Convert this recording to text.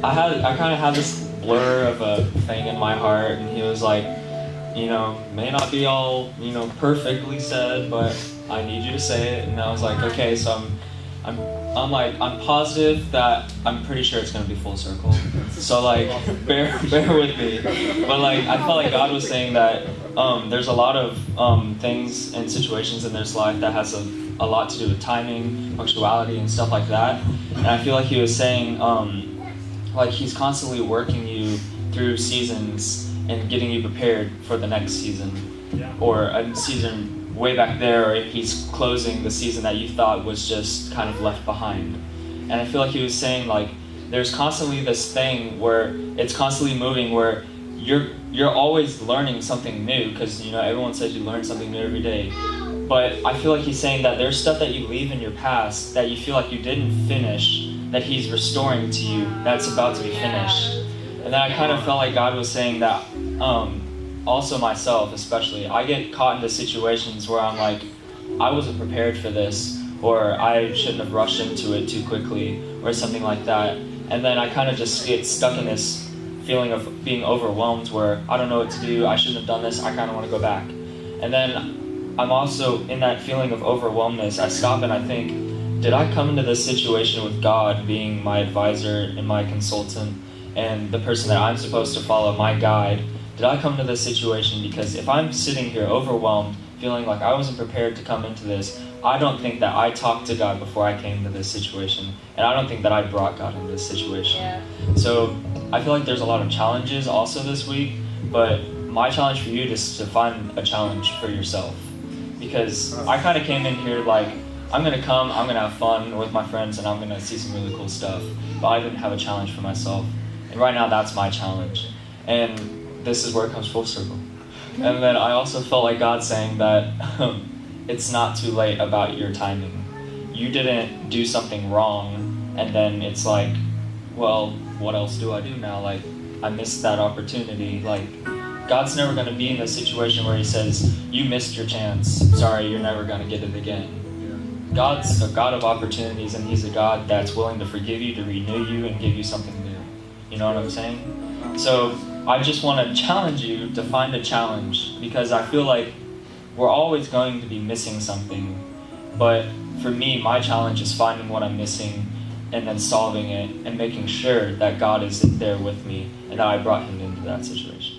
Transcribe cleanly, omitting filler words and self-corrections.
I kind of had this blur of a thing in my heart, and he was like, may not be all, perfectly said, but I need you to say it. And I was like, okay, so I'm positive that I'm pretty sure it's gonna be full circle. So like, bear with me. But like, I felt like God was saying that there's a lot of things and situations in this life that has a lot to do with timing, punctuality, and stuff like that. And I feel like he was saying, like he's constantly working you through seasons and getting you prepared for the next season, or a season way back there, or he's closing the season that you thought was just kind of left behind. And I feel like he was saying like there's constantly this thing where it's constantly moving, where you're always learning something new, because everyone says you learn something new every day. But I feel like he's saying that there's stuff that you leave in your past that you feel like you didn't finish, that he's restoring to you, that's about to be finished. And then I kind of felt like God was saying that also myself especially, I get caught into situations where I'm like, I wasn't prepared for this, or I shouldn't have rushed into it too quickly, or something like that. And then I kind of just get stuck in this feeling of being overwhelmed where I don't know what to do, I shouldn't have done this, I kind of want to go back. And then I'm also in that feeling of overwhelmness, I stop and I think, did I come into this situation with God being my advisor and my consultant and the person that I'm supposed to follow, my guide? Did I come to this situation because if I'm sitting here overwhelmed, feeling like I wasn't prepared to come into this, I don't think that I talked to God before I came to this situation, and I don't think that I brought God into this situation. Yeah. So I feel like there's a lot of challenges also this week, but my challenge for you is to find a challenge for yourself, because I kind of came in here like, I'm going to come, I'm going to have fun with my friends, and I'm going to see some really cool stuff, but I didn't have a challenge for myself. And right now that's my challenge. And this is where it comes full circle. And then I also felt like God saying that it's not too late about your timing. You didn't do something wrong, and then it's like, well, what else do I do now? Like, I missed that opportunity. Like, God's never going to be in a situation where he says, you missed your chance. Sorry, you're never going to get it again. God's a God of opportunities, and he's a God that's willing to forgive you, to renew you, and give you something new. You know what I'm saying? So I just want to challenge you to find a challenge, because I feel like we're always going to be missing something. But for me, my challenge is finding what I'm missing and then solving it and making sure that God is there with me and that I brought him into that situation.